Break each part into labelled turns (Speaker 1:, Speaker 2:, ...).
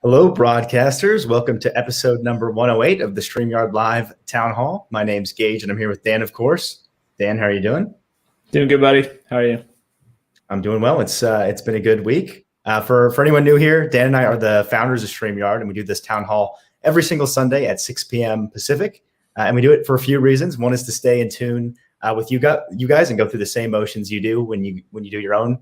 Speaker 1: Hello, broadcasters. Welcome to episode number 108 of the StreamYard Live Town Hall. My name's Geige, and I'm here with Dan, of course. Dan, how are you doing?
Speaker 2: Doing good, buddy. How are you?
Speaker 1: I'm doing well. It's been a good week. For anyone new here, Dan and I are the founders of StreamYard, and we do this town hall every single Sunday at 6 p.m. Pacific. And we do it for a few reasons. One is to stay in tune with you guys and go through the same motions you do when you do your own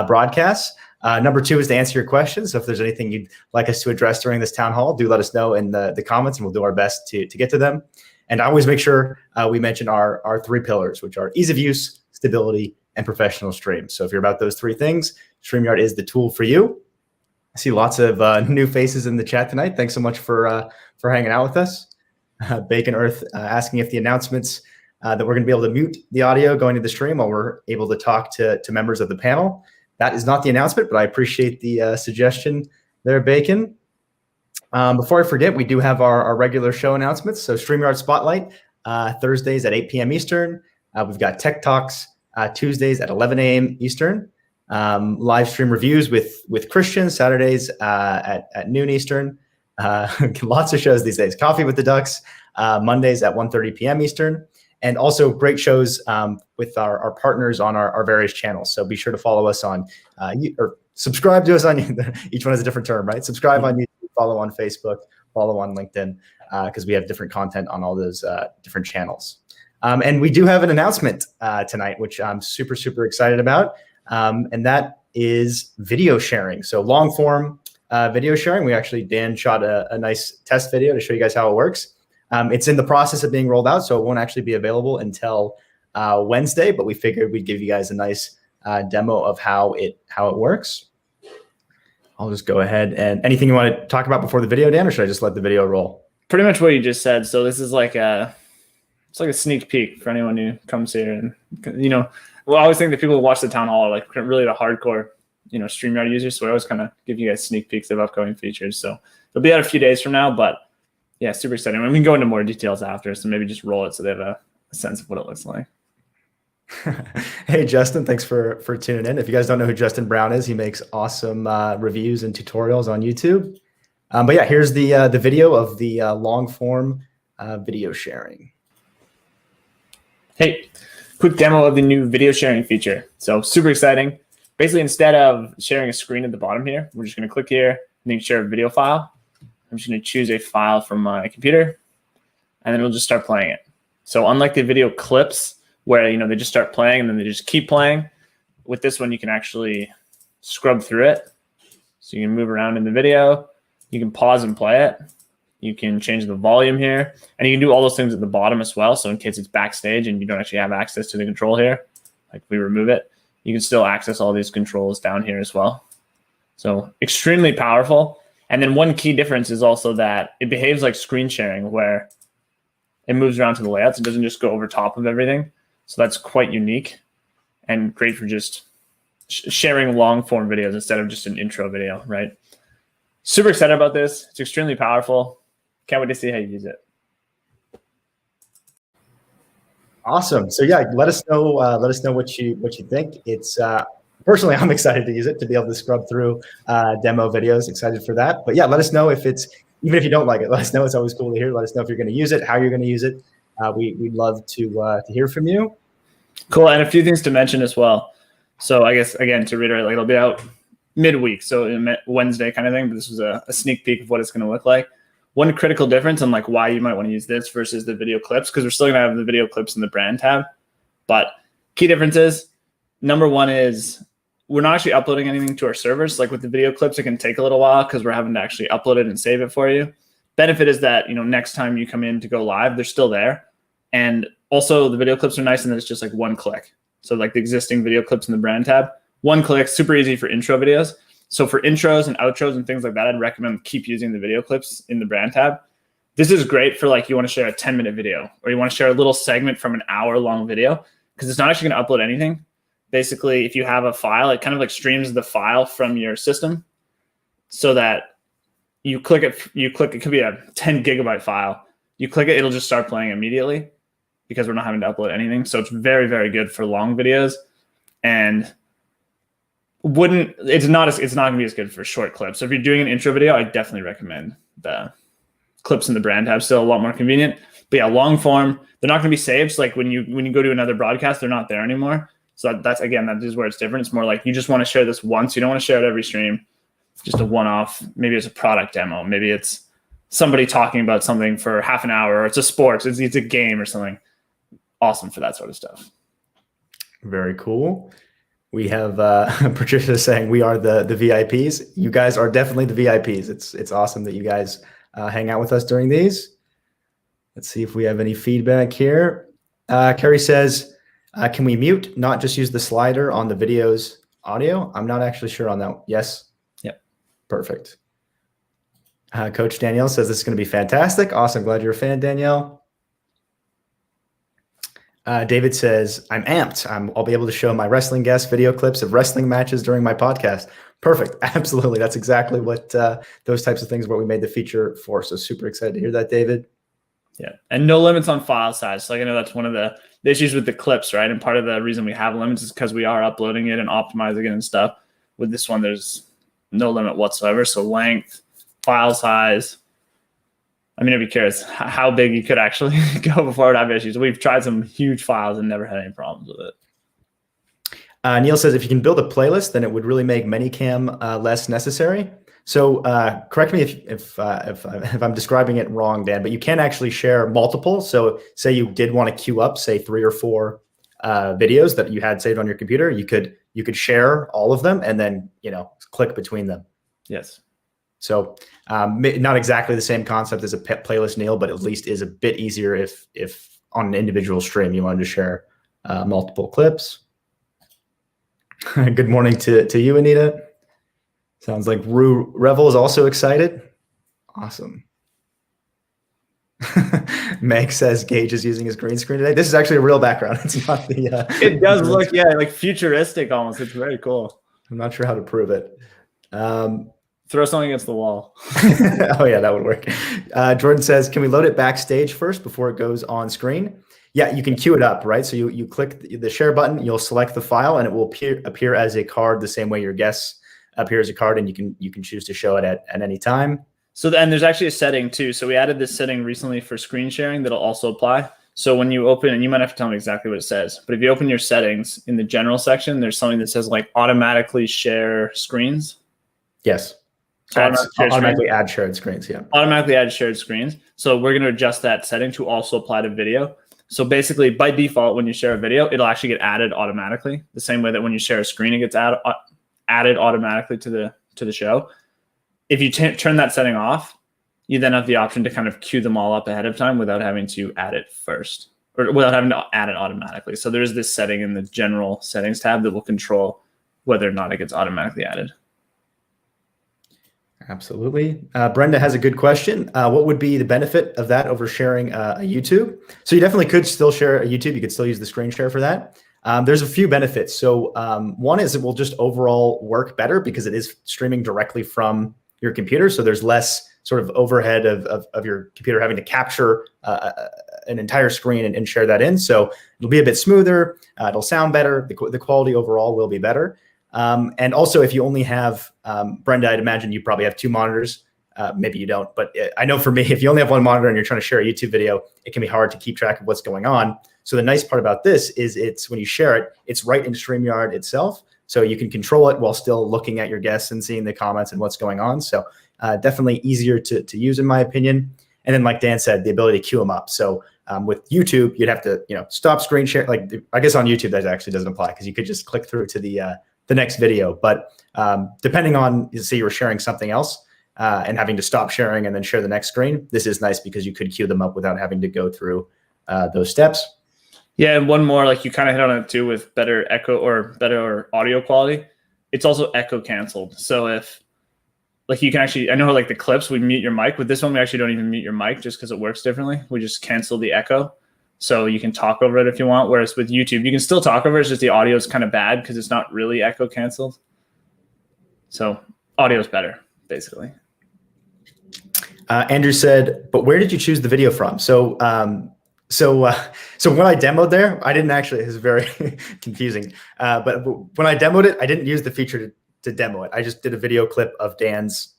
Speaker 1: broadcasts. Number two is to answer your questions. So if there's anything you'd like us to address during this town hall, do let us know in the comments, and we'll do our best to get to them. And I always make sure we mention our three pillars, which are ease of use, stability, and professional stream. So if you're about those three things, StreamYard is the tool for you. I see lots of new faces in the chat tonight. Thanks so much for hanging out with us. Bacon Earth asking if the announcements that we're going to be able to mute the audio going to the stream while we're able to talk to members of the panel. That is not the announcement, but I appreciate the suggestion there, Bacon. Before I forget, we do have our regular show announcements. So StreamYard Spotlight, Thursdays at 8 p.m. Eastern. We've got Tech Talks Tuesdays at 11 a.m. Eastern. Live stream reviews with Christian, Saturdays at noon Eastern. Lots of shows these days. Coffee with the Ducks, Mondays at 1:30 p.m. Eastern. And also great shows with our partners on our various channels. So be sure to follow us on, or subscribe to us on, each one has a different term, right? Subscribe on YouTube, follow on Facebook, follow on LinkedIn, because we have different content on all those different channels. And we do have an announcement tonight, which I'm super, super excited about. And that is video sharing. So long form video sharing. Dan shot a nice test video to show you guys how it works. It's in the process of being rolled out, so it won't actually be available until Wednesday, but we figured we'd give you guys a nice demo of how it works. I'll just go ahead and anything you want to talk about before the video, Dan, or should I just let the video roll?
Speaker 2: Pretty much what you just said. So this is like a sneak peek for anyone who comes here. And, I always think that people who watch the town hall are like really the hardcore, StreamYard users. So I always kind of give you guys sneak peeks of upcoming features. So it'll be out a few days from now, but yeah, super exciting. I mean, we can go into more details after, so maybe just roll it so they have a sense of what it looks like.
Speaker 1: Hey, Justin, thanks for tuning in. If you guys don't know who Justin Brown is, he makes awesome reviews and tutorials on YouTube. But yeah, here's the video of the long form video sharing.
Speaker 2: Hey, quick demo of the new video sharing feature. So super exciting. Basically, instead of sharing a screen at the bottom here, we're just going to click here and then share a video file. I'm just going to choose a file from my computer, and then it'll just start playing it. So unlike the video clips where they just start playing and then they just keep playing, with this one you can actually scrub through it. So you can move around in the video, you can pause and play it, you can change the volume here, and you can do all those things at the bottom as well. So in case it's backstage and you don't actually have access to the control here, like if we remove it, you can still access all these controls down here as well. So extremely powerful. And then one key difference is also that it behaves like screen sharing, where it moves around to the layouts. It doesn't just go over top of everything. So that's quite unique and great for just sharing long form videos instead of just an intro video, right? Super excited about this. It's extremely powerful. Can't wait to see how you use it.
Speaker 1: Awesome. So yeah, let us know what you think. It's personally, I'm excited to use it, to be able to scrub through demo videos. Excited for that. But yeah, let us know even if you don't like it, let us know. It's always cool to hear. Let us know if you're going to use it, how you're going to use it. We'd love to hear from you.
Speaker 2: Cool. And a few things to mention as well. So I guess, again, to reiterate, it'll be out midweek, so Wednesday kind of thing. But this was a sneak peek of what it's going to look like. One critical difference on why you might want to use this versus the video clips, because we're still going to have the video clips in the brand tab. But key differences, number one is we're not actually uploading anything to our servers. Like with the video clips, it can take a little while because we're having to actually upload it and save it for you. Benefit is that, next time you come in to go live, they're still there. And also the video clips are nice, and it's just like one click. So like the existing video clips in the brand tab, one click, super easy for intro videos. So for intros and outros and things like that, I'd recommend keep using the video clips in the brand tab. This is great for you want to share a 10-minute video, or you want to share a little segment from an hour-long video, because it's not actually going to upload anything. Basically, if you have a file, it kind of streams the file from your system, so that you click it. It could be a 10 gigabyte file. You click it, it'll just start playing immediately, because we're not having to upload anything. So it's very, very good for long videos. And It's not gonna be as good for short clips. So if you're doing an intro video, I definitely recommend the clips in the brand tab. Still a lot more convenient. But yeah, long form, they're not gonna be saved. So like when you go to another broadcast, they're not there anymore. So that is where it's different. It's more like you just want to share this once. You don't want to share it every stream. Just a one-off. Maybe it's a product demo. Maybe it's somebody talking about something for half an hour, or it's a sports. It's a game or something. Awesome for that sort of stuff.
Speaker 1: Very cool. We have Patricia saying we are the VIPs. You guys are definitely the VIPs. It's awesome that you guys hang out with us during these. Let's see if we have any feedback here. Carrie says, can we mute, not just use the slider on the video's audio? I'm not actually sure on that. Yes?
Speaker 2: Yep.
Speaker 1: Perfect. Coach Danielle says this is going to be fantastic. Awesome. Glad you're a fan, Danielle. David says, I'm amped. I'll be able to show my wrestling guests video clips of wrestling matches during my podcast. Perfect. Absolutely. That's exactly what those types of things what we made the feature for. So super excited to hear that, David.
Speaker 2: Yeah. And no limits on file size. So like I know that's one of the issues with the clips, right? And part of the reason we have limits is because we are uploading it and optimizing it and stuff. With this one, there's no limit whatsoever. So length, file size. I mean, I'd be curious how big you could actually go before it have issues. We've tried some huge files and never had any problems with it.
Speaker 1: Neil says, if you can build a playlist, then it would really make ManyCam less necessary. So correct me if I'm describing it wrong, Dan, but you can actually share multiple. So say you did want to queue up, say 3 or 4 videos that you had saved on your computer, you could share all of them and then, click between them.
Speaker 2: Yes.
Speaker 1: So not exactly the same concept as a playlist, Neil, but at least is a bit easier if on an individual stream you wanted to share multiple clips. Good morning to you, Anita. Sounds like Revel is also excited. Awesome. Meg says Geige is using his green screen today. This is actually a real background. It's not the.
Speaker 2: It does look, like futuristic almost. It's very cool.
Speaker 1: I'm not sure how to prove it.
Speaker 2: Throw something against the wall.
Speaker 1: Oh yeah, that would work. Jordan says, can we load it backstage first before it goes on screen? Yeah, you can queue it up, right? So you click the share button, you'll select the file, and it will appear as a card the same way your guests appear as a card, and you can choose to show it at any time.
Speaker 2: So then there's actually a setting too. So we added this setting recently for screen sharing that'll also apply. So when you open, and you might have to tell me exactly what it says, but if you open your settings in the general section, there's something that says like automatically share screens.
Speaker 1: Yes. Automatically add shared screens. Yeah.
Speaker 2: Automatically add shared screens. So we're going to adjust that setting to also apply to video. So basically by default, when you share a video, it'll actually get added automatically the same way that when you share a screen, it gets added automatically to the show. If you turn that setting off, you then have the option to kind of queue them all up ahead of time without having to add it first, or without having to add it automatically. So there's this setting in the general settings tab that will control whether or not it gets automatically added.
Speaker 1: Absolutely. Brenda has a good question. What would be the benefit of that over sharing a YouTube? So you definitely could still share a YouTube. You could still use the screen share for that. There's a few benefits. So one is it will just overall work better because it is streaming directly from your computer. So there's less sort of overhead of your computer having to capture an entire screen and share that in. So it'll be a bit smoother. It'll sound better. The quality overall will be better. And also, if you only have, Brenda, I'd imagine you probably have 2 monitors. Maybe you don't, but I know for me, if you only have 1 monitor and you're trying to share a YouTube video, it can be hard to keep track of what's going on. So the nice part about this is it's when you share it, it's right in StreamYard itself. So you can control it while still looking at your guests and seeing the comments and what's going on. So definitely easier to use, in my opinion. And then, like Dan said, the ability to queue them up. So with YouTube, you'd have to stop screen share. Like I guess on YouTube that actually doesn't apply because you could just click through to the next video. But depending on, say you were sharing something else and having to stop sharing and then share the next screen, this is nice because you could queue them up without having to go through those steps.
Speaker 2: Yeah, and one more, like you kind of hit on it too, with better echo or better audio quality. It's also echo canceled. So if like you can actually, I know like the clips, we mute your mic. With this one, we actually don't even mute your mic just because it works differently. We just cancel the echo. So you can talk over it if you want. Whereas with YouTube, you can still talk over it. It's just the audio is kind of bad because it's not really echo canceled. So audio is better, basically.
Speaker 1: Andrew said, but where did you choose the video from? So So when I demoed there, I didn't actually. It's very confusing. But when I demoed it, I didn't use the feature to demo it. I just did a video clip of Dan's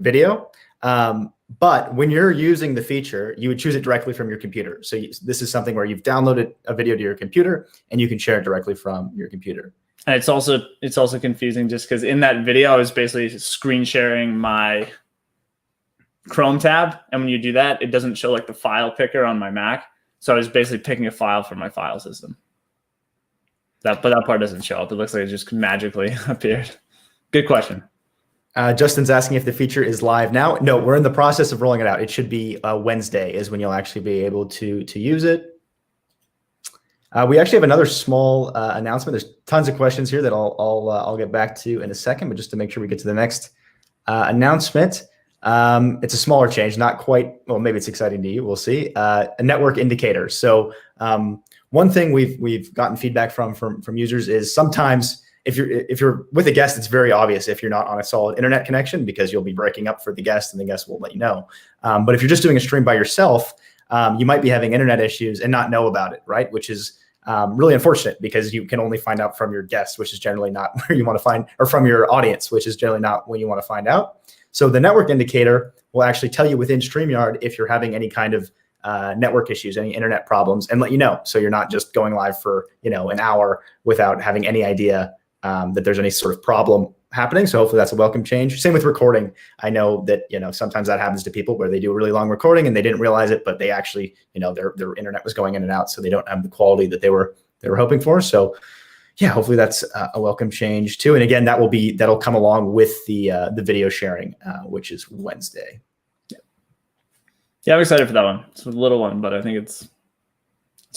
Speaker 1: video. But when you're using the feature, you would choose it directly from your computer. So this is something where you've downloaded a video to your computer and you can share it directly from your computer.
Speaker 2: And it's also confusing just because in that video I was basically screen sharing my Chrome tab, and when you do that, it doesn't show like the file picker on my Mac. So I was basically picking a file from my file system. But that part doesn't show up. It looks like it just magically appeared. Good question.
Speaker 1: Justin's asking if the feature is live now. No, we're in the process of rolling it out. It should be Wednesday is when you'll actually be able to use it. We actually have another small announcement. There's tons of questions here that I'll get back to in a second, but just to make sure we get to the next announcement. It's a smaller change, not quite. Well, maybe it's exciting to you. We'll see. A network indicator. So one thing we've gotten feedback from users is sometimes if you're with a guest, it's very obvious if you're not on a solid internet connection because you'll be breaking up for the guest and the guest will let you know. But if you're just doing a stream by yourself, you might be having internet issues and not know about it, right? Which is really unfortunate because you can only find out from your guests, which is generally not where you want to find, or from your audience, which is generally not when you want to find out. So the network indicator will actually tell you within StreamYard if you're having any kind of network issues, any internet problems, and let you know. So you're not just going live for an hour without having any idea that there's any sort of problem happening. So hopefully that's a welcome change. Same with recording. I know that sometimes that happens to people where they do a really long recording and they didn't realize it, but they actually their internet was going in and out, so they don't have the quality that they were hoping for. So yeah, hopefully that's a welcome change too. And again, that'll come along with the video sharing, which is Wednesday.
Speaker 2: Yeah, I'm excited for that one. It's a little one, but I think it's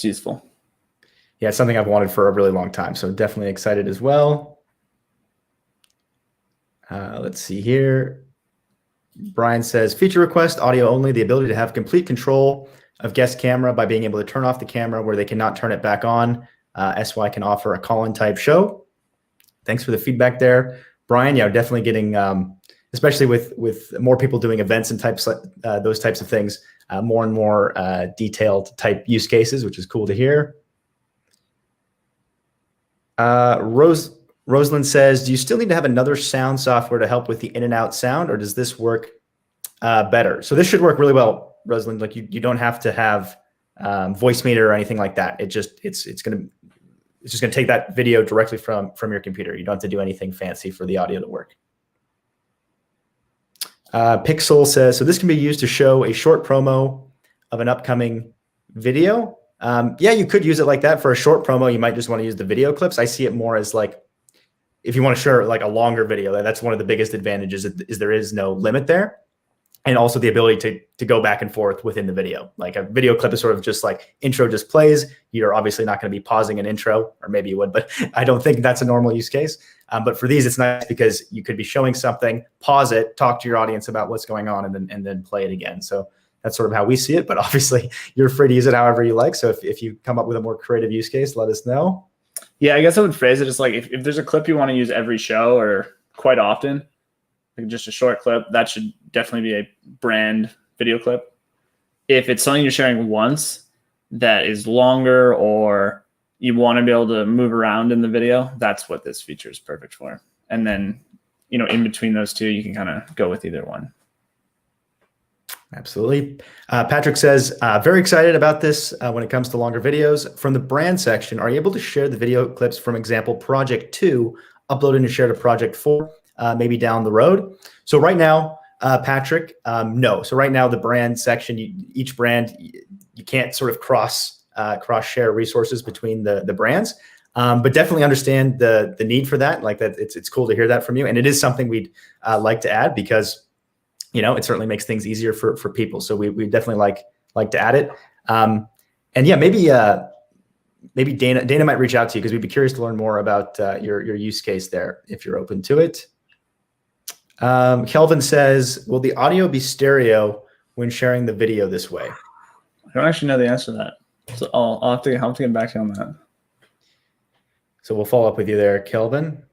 Speaker 2: useful.
Speaker 1: Yeah, it's something I've wanted for a really long time. So definitely excited as well. Let's see here. Brian says, feature request, audio only, the ability to have complete control of guest camera by being able to turn off the camera where they cannot turn it back on. SY can offer a call-in type show. Thanks for the feedback there, Brian. Yeah, definitely getting, especially with more people doing events and those types of things, more and more detailed type use cases, which is cool to hear. Rosalind says, do you still need to have another sound software to help with the in and out sound, or does this work better? So this should work really well, Rosalind. Like you don't have to have Voicemeeter or anything like that. It's just gonna take that video directly from your computer. You don't have to do anything fancy for the audio to work. Pixel says, so this can be used to show a short promo of an upcoming video. Yeah, you could use it like that for a short promo. You might just want to use the video clips. I see it more as like, if you want to share like a longer video, that's one of the biggest advantages is there is no limit there. And also the ability to go back and forth within the video. Like a video clip is sort of just like intro just plays. You're obviously not going to be pausing an intro, or maybe you would, but I don't think that's a normal use case. But for these, it's nice because you could be showing something, pause it, talk to your audience about what's going on, and then play it again. So that's sort of how we see it. But obviously, you're free to use it however you like. So if you come up with a more creative use case, let us know.
Speaker 2: Yeah, I guess I would phrase it as like if there's a clip you want to use every show or quite often, like just a short clip, that should definitely be a brand video clip. If it's something you're sharing once that is longer, or you want to be able to move around in the video, that's what this feature is perfect for. And then, in between those two, you can kind of go with either one.
Speaker 1: Absolutely. Patrick says, very excited about this when it comes to longer videos. From the brand section, are you able to share the video clips from example project 2, upload and share to project 4, maybe down the road? So right now, Patrick, no. So right now, the brand section, each brand, you can't sort of cross share resources between the brands, but definitely understand the need for that. Like that, it's cool to hear that from you, and it is something we'd like to add because it certainly makes things easier for people. So we definitely like to add it. And yeah, maybe Dana might reach out to you because we'd be curious to learn more about your use case there if you're open to it. Kelvin says, will the audio be stereo when sharing the video this way?
Speaker 2: I don't actually know the answer to that. So I'll have to get back to you on that.
Speaker 1: So we'll follow up with you there, Kelvin.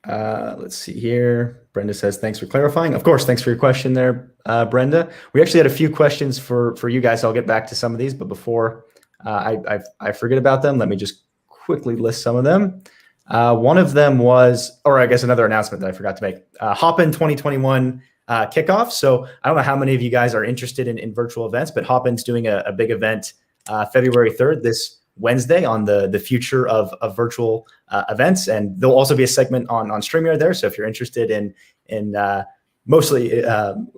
Speaker 1: Let's see here. Brenda says, thanks for clarifying. Of course, thanks for your question there, Brenda. We actually had a few questions for you guys. I'll get back to some of these, but before I forget about them, let me just quickly list some of them. One of them was, or I guess another announcement that I forgot to make, Hopin 2021 kickoff. So I don't know how many of you guys are interested in virtual events, but Hopin's doing a big event February 3rd, this Wednesday, on the future of virtual events, and there'll also be a segment on StreamYard there. So if you're interested in mostly, I'm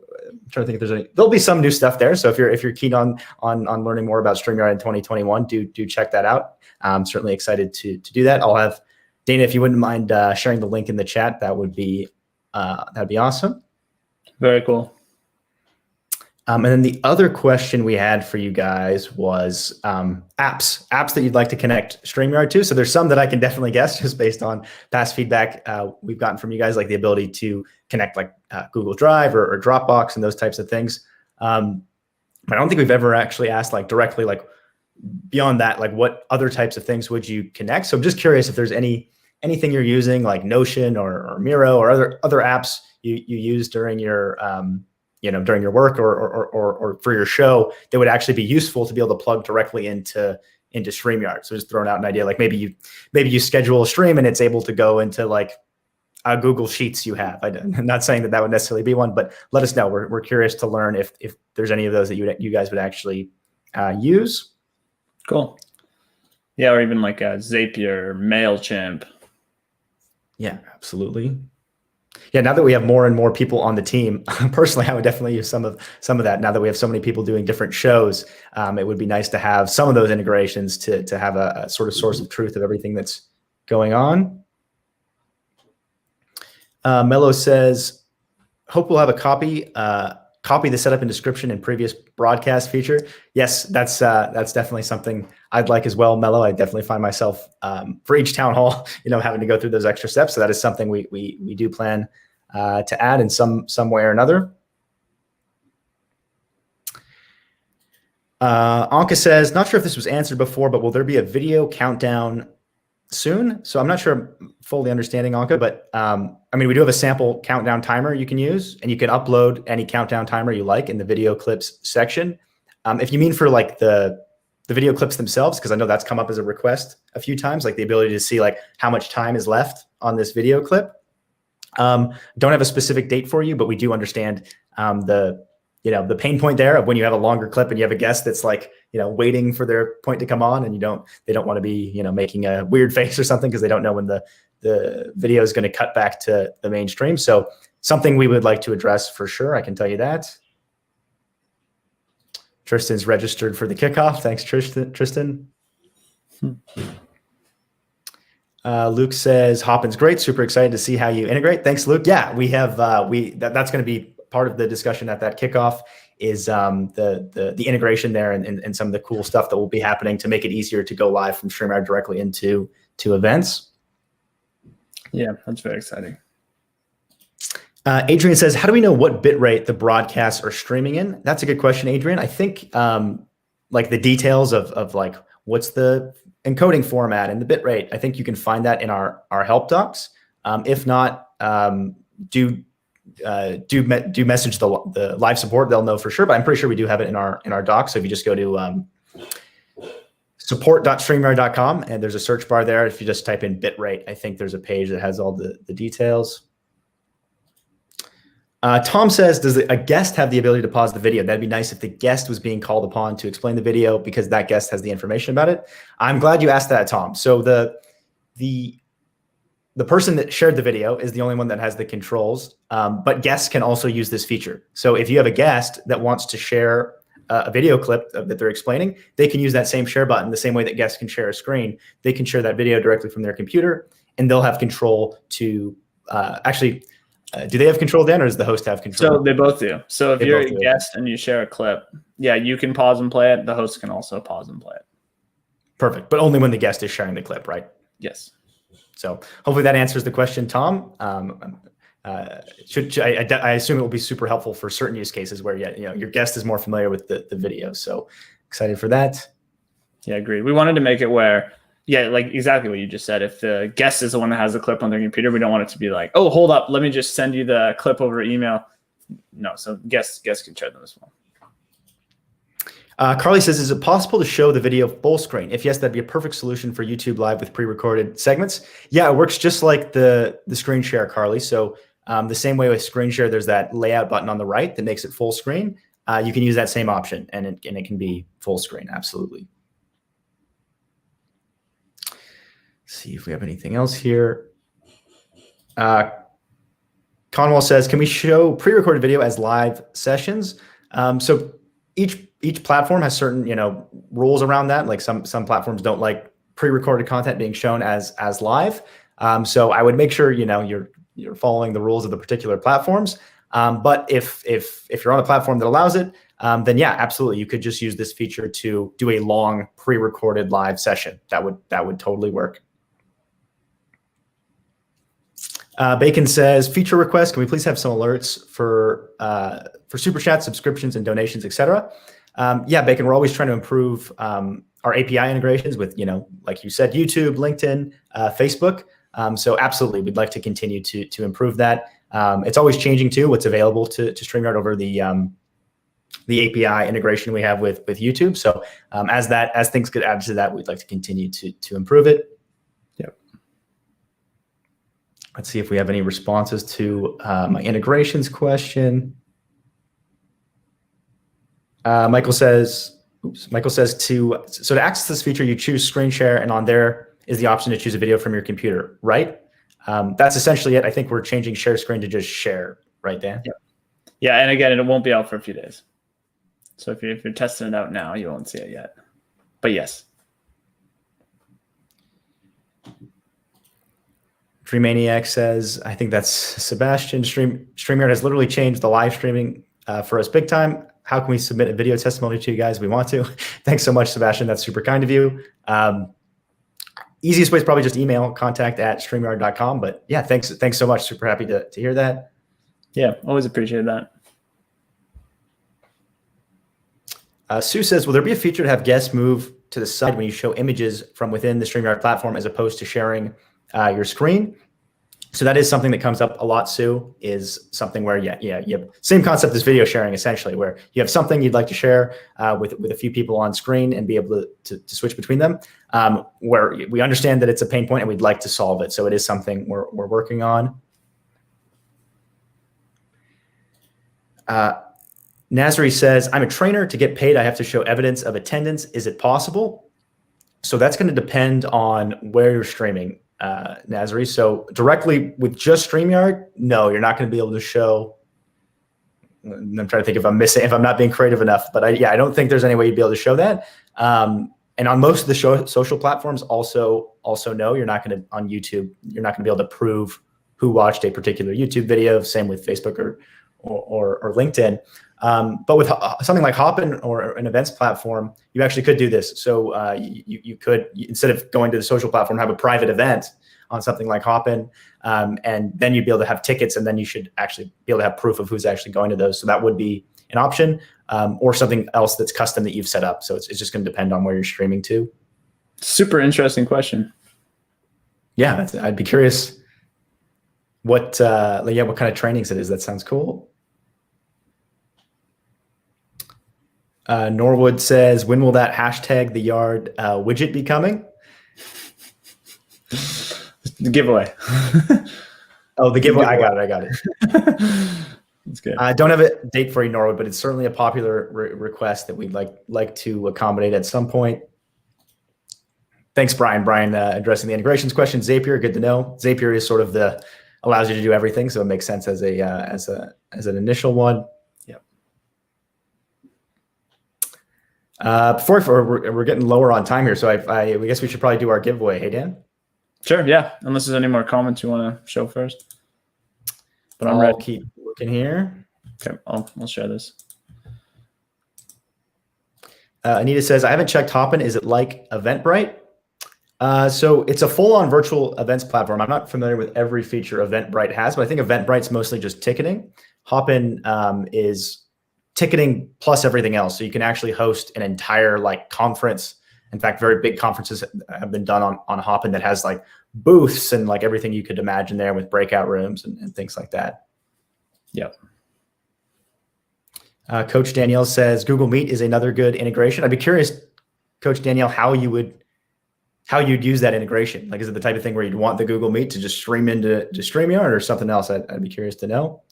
Speaker 1: trying to think if there's any, there'll be some new stuff there. So if you're keen on learning more about StreamYard in 2021, do check that out. I'm certainly excited to do that. I'll have Dana, if you wouldn't mind sharing the link in the chat, that'd be awesome.
Speaker 2: Very cool.
Speaker 1: And then the other question we had for you guys was apps that you'd like to connect StreamYard to. So there's some that I can definitely guess just based on past feedback we've gotten from you guys, like the ability to connect like Google Drive or Dropbox and those types of things. But I don't think we've ever actually asked like directly, like beyond that, like what other types of things would you connect? So I'm just curious if there's anything you're using like Notion or Miro or other apps you use during your during your work or for your show that would actually be useful to be able to plug directly into StreamYard. So just throwing out an idea, like maybe you schedule a stream and it's able to go into like a Google Sheets you have. I'm not saying that would necessarily be one, but let us know. We're curious to learn if there's any of those that you guys would actually use.
Speaker 2: Cool. Yeah, or even like Zapier, MailChimp.
Speaker 1: Yeah, absolutely. Yeah, now that we have more and more people on the team, personally, I would definitely use some of that. Now that we have so many people doing different shows, it would be nice to have some of those integrations to have a sort of source of truth of everything that's going on. Mello says, hope we'll have a copy the setup and description and previous broadcast feature. Yes, that's definitely something I'd like as well, Mello. I definitely find myself for each town hall, having to go through those extra steps. So that is something we do plan to add in some way or another. Anka says, not sure if this was answered before, but will there be a video countdown soon? So I'm not sure I'm fully understanding, Anka, but I mean, we do have a sample countdown timer you can use, and you can upload any countdown timer you like in the video clips section. If you mean for like the video clips themselves, because I know that's come up as a request a few times, like the ability to see like how much time is left on this video clip. Don't have a specific date for you, but we do understand the pain point there of when you have a longer clip and you have a guest that's like, waiting for their point to come on, and they don't want to be, making a weird face or something because they don't know when the video is going to cut back to the mainstream. So something we would like to address for sure. I can tell you that. Tristan's registered for the kickoff. Thanks, Tristan. Luke says, Hopin's great. Super excited to see how you integrate. Thanks, Luke. Yeah, we have, that's going to be part of the discussion at that kickoff is the integration there and some of the cool stuff that will be happening to make it easier to go live from StreamYard directly into events.
Speaker 2: Yeah, that's very exciting.
Speaker 1: Adrian says, how do we know what bitrate the broadcasts are streaming in? That's a good question, Adrian. I think like the details of like what's the encoding format and the bitrate, I think you can find that in our help docs. If not, do message the live support. They'll know for sure, but I'm pretty sure we do have it in our docs. So if you just go to support.streamyard.com and there's a search bar there. If you just type in bitrate, I think there's a page that has all the details. Tom says, does a guest have the ability to pause the video? That'd be nice if the guest was being called upon to explain the video because that guest has the information about it. I'm glad you asked that, Tom. So the person that shared the video is the only one that has the controls, but guests can also use this feature. So if you have a guest that wants to share a video clip that they're explaining, they can use that same share button the same way that guests can share a screen. They can share that video directly from their computer, and they'll have control to do they have control then, or does the host have control?
Speaker 2: So they both do. So if you're a guest and you share a clip, yeah, you can pause and play it. The host can also pause and play it.
Speaker 1: Perfect, but only when the guest is sharing the clip, right?
Speaker 2: Yes.
Speaker 1: So hopefully that answers the question, Tom. I assume it will be super helpful for certain use cases where your guest is more familiar with the video. So excited for that.
Speaker 2: Yeah, agreed. We wanted to make it where Yeah, like exactly what you just said. If the guest is the one that has the clip on their computer, we don't want it to be like, oh, hold up, let me just send you the clip over email. No, so guests can share them as well.
Speaker 1: Carly says, is it possible to show the video full screen? If yes, that'd be a perfect solution for YouTube Live with pre-recorded segments. Yeah, it works just like the screen share, Carly. So the same way with screen share, there's that layout button on the right that makes it full screen. You can use that same option, and it can be full screen, absolutely. Let's see if we have anything else here. Conwell says, can we show pre-recorded video as live sessions? So each platform has certain, rules around that. Like some platforms don't like pre-recorded content being shown as live. So I would make sure, you're following the rules of the particular platforms. But if you're on a platform that allows it, then yeah, absolutely. You could just use this feature to do a long pre-recorded live session. That would totally work. Bacon says, feature request, can we please have some alerts for super chats, subscriptions, and donations, etc.? Yeah, Bacon, we're always trying to improve our API integrations with, like you said, YouTube, LinkedIn, Facebook. So absolutely, we'd like to continue to improve that. It's always changing too, what's available to StreamYard over the API integration we have with YouTube. So as things get added to that, we'd like to continue to improve it. Let's see if we have any responses to my integrations question. Michael says to access this feature, you choose screen share, and on there is the option to choose a video from your computer, right? That's essentially it. I think we're changing share screen to just share, right, Dan?
Speaker 2: Yeah, and again, it won't be out for a few days. So if you're testing it out now, you won't see it yet. But yes.
Speaker 1: Dreammaniac says, I think that's Sebastian. StreamYard has literally changed the live streaming for us big time. How can we submit a video testimony to you guys? We want to. Thanks so much, Sebastian. That's super kind of you. Easiest way is probably just email contact@streamyard.com. But yeah, thanks so much. Super happy to hear that.
Speaker 2: Yeah, always appreciate that.
Speaker 1: Sue says, will there be a feature to have guests move to the side when you show images from within the StreamYard platform as opposed to sharing your screen? So that is something that comes up a lot, Sue, is something where, you have same concept as video sharing, essentially, where you have something you'd like to share with a few people on screen and be able to switch between them, where we understand that it's a pain point and we'd like to solve it. So it is something we're working on. Nasri says, I'm a trainer. To get paid, I have to show evidence of attendance. Is it possible? So that's going to depend on where you're streaming. Nasri. So directly with just StreamYard, no, you're not going to be able to show. I'm trying to think if I'm not being creative enough, but I don't think there's any way you'd be able to show that. And on most of the social platforms, also no, you're not going to, on YouTube, you're not going to be able to prove who watched a particular YouTube video. Same with Facebook or LinkedIn. But with something like Hopin or an events platform, you actually could do this. So you could, instead of going to the social platform, have a private event on something like Hopin, and then you'd be able to have tickets, and then you should actually be able to have proof of who's actually going to those. So that would be an option, or something else that's custom that you've set up. So it's just going to depend on where you're streaming to.
Speaker 2: Super interesting question.
Speaker 1: Yeah, I'd be curious what kind of trainings it is. That sounds cool. Norwood says, when will that hashtag the yard widget be coming?
Speaker 2: The giveaway.
Speaker 1: Oh, the giveaway. I got it.
Speaker 2: That's good.
Speaker 1: I don't have a date for you, Norwood, but it's certainly a popular request that we'd like to accommodate at some point. Thanks, Brian. Brian addressing the integrations question. Zapier, good to know. Zapier is sort of allows you to do everything, so it makes sense as an initial one. Before we're getting lower on time here, so we guess we should probably do our giveaway. Hey, Dan?
Speaker 2: Sure, yeah. Unless there's any more comments you want to show first. But I'm ready.
Speaker 1: I'll keep looking here.
Speaker 2: Okay, I'll share this.
Speaker 1: Anita says, I haven't checked Hopin. Is it like Eventbrite? So it's a full-on virtual events platform. I'm not familiar with every feature Eventbrite has, but I think Eventbrite's mostly just ticketing. Hopin is ticketing plus everything else. So you can actually host an entire conference In fact, very big conferences have been done on Hopin that has like booths and like everything you could imagine there with breakout rooms and things like that.
Speaker 2: Yep.
Speaker 1: Coach Danielle says Google Meet is another good integration. I'd be curious, Coach Danielle, how you'd use that integration. Like, is it the type of thing where you'd want the Google Meet to just stream into StreamYard or something else? I'd be curious to know.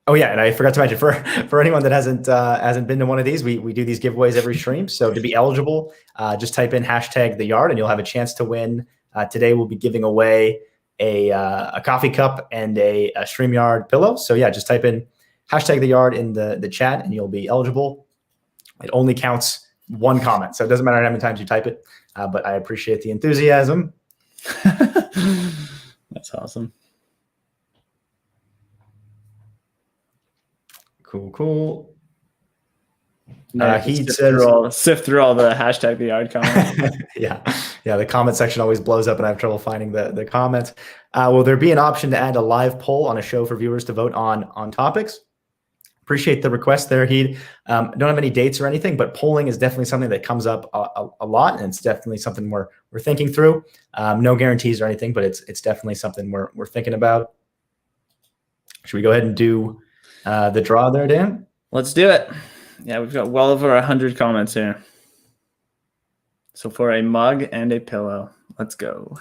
Speaker 1: Oh yeah, and I forgot to mention for anyone that hasn't been to one of these, we do these giveaways every stream. So to be eligible, just type in #TheYard and you'll have a chance to win. Today we'll be giving away a coffee cup and a StreamYard pillow. So yeah, just type in #TheYard in the chat and you'll be eligible. It only counts one comment, so it doesn't matter how many times you type it. But I appreciate the enthusiasm.
Speaker 2: That's awesome.
Speaker 1: Cool.
Speaker 2: He says sift through all the #TheYard comments.
Speaker 1: yeah. The comment section always blows up, and I have trouble finding the comments. Will there be an option to add a live poll on a show for viewers to vote on topics? Appreciate the request there, Heed. Don't have any dates or anything, but polling is definitely something that comes up a lot, and it's definitely something we're thinking through. No guarantees or anything, but it's definitely something we're thinking about. Should we go ahead and do the draw there, Dan?
Speaker 2: Let's do it. Yeah, we've got well over 100 comments here. So for a mug and a pillow, let's go.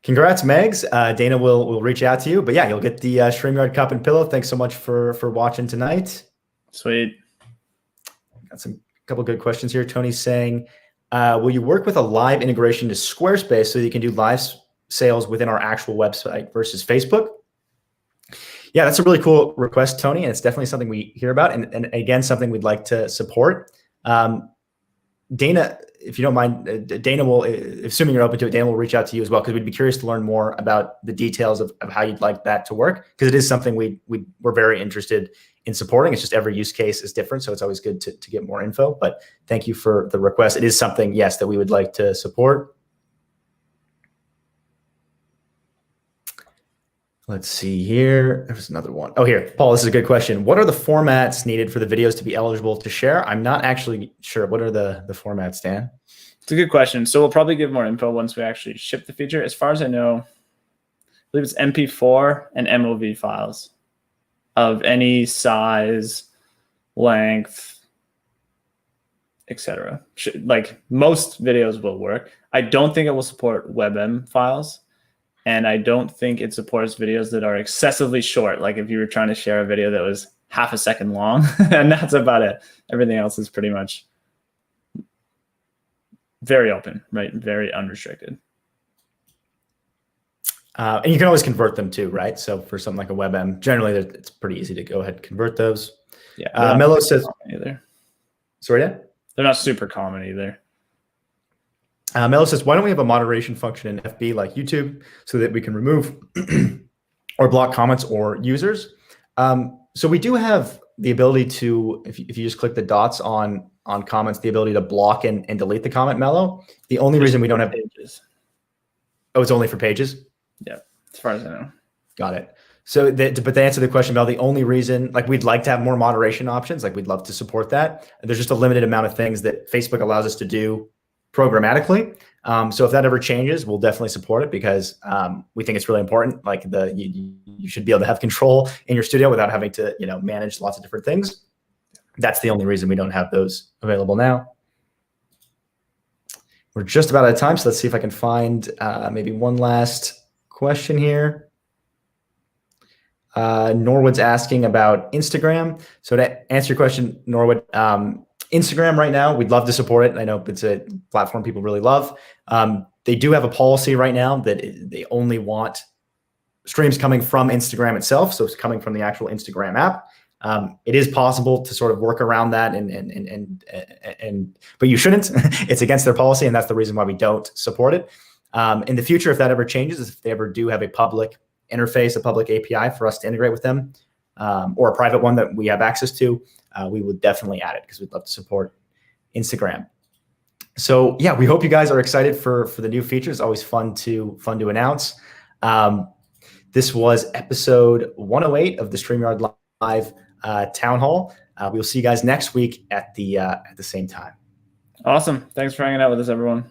Speaker 1: Congrats, Megs. Dana will reach out to you, but yeah, you'll get the StreamYard cup and pillow. Thanks so much for watching tonight.
Speaker 2: Sweet.
Speaker 1: Got some couple good questions here. Tony's saying, will you work with a live integration to Squarespace so that you can do live sales within our actual website versus Facebook? Yeah, that's a really cool request, Tony, and it's definitely something we hear about, and again, something we'd like to support. Dana, if you don't mind, Dana will, assuming you're open to it, Dana will reach out to you as well, because we'd be curious to learn more about the details of how you'd like that to work, because it is something we're very interested in supporting. It's just every use case is different, so it's always good to get more info. But thank you for the request. It is something, yes, that we would like to support. Let's see here. There's another one. Oh, here, Paul, this is a good question. What are the formats needed for the videos to be eligible to share? I'm not actually sure. What are the formats, Dan?
Speaker 2: It's a good question. So we'll probably give more info once we actually ship the feature. As far as I know, I believe it's MP4 and MOV files of any size, length, etc. Like most videos will work. I don't think it will support WebM files. And I don't think it supports videos that are excessively short. Like if you were trying to share a video that was half a second long, and that's about it. Everything else is pretty much very open, right? Very unrestricted.
Speaker 1: And you can always convert them too, right? So for something like a WebM, generally it's pretty easy to go ahead and convert those.
Speaker 2: Yeah.
Speaker 1: Mello says,
Speaker 2: either.
Speaker 1: Sorry, Dan?
Speaker 2: They're not super common either.
Speaker 1: Mello says, why don't we have a moderation function in FB like YouTube so that we can remove or block comments or users? So we do have the ability to, if you just click the dots on comments, the ability to block and delete the comment, Mello. The only reason we don't have
Speaker 2: pages.
Speaker 1: Oh, it's only for pages?
Speaker 2: Yeah, as far as I know.
Speaker 1: Got it. So, but to answer the question, Mel, the only reason, like, we'd like to have more moderation options, like we'd love to support that. There's just a limited amount of things that Facebook allows us to do programmatically. So if that ever changes, we'll definitely support it, because we think it's really important. Like you should be able to have control in your studio without having to, manage lots of different things. That's the only reason we don't have those available now. We're just about out of time, so let's see if I can find maybe one last question here. Norwood's asking about Instagram. So to answer your question, Norwood, Instagram right now, we'd love to support it. I know it's a platform people really love. They do have a policy right now that they only want streams coming from Instagram itself. So it's coming from the actual Instagram app. It is possible to sort of work around that, but you shouldn't. It's against their policy, and that's the reason why we don't support it. In the future, if that ever changes, if they ever do have a public interface, a public API for us to integrate with them, or a private one that we have access to, we would definitely add it, because we'd love to support Instagram. So yeah, we hope you guys are excited for the new features. Always fun to announce. This was episode 108 of the StreamYard Live Town Hall. We will see you guys next week at the same time.
Speaker 2: Awesome. Thanks for hanging out with us, everyone.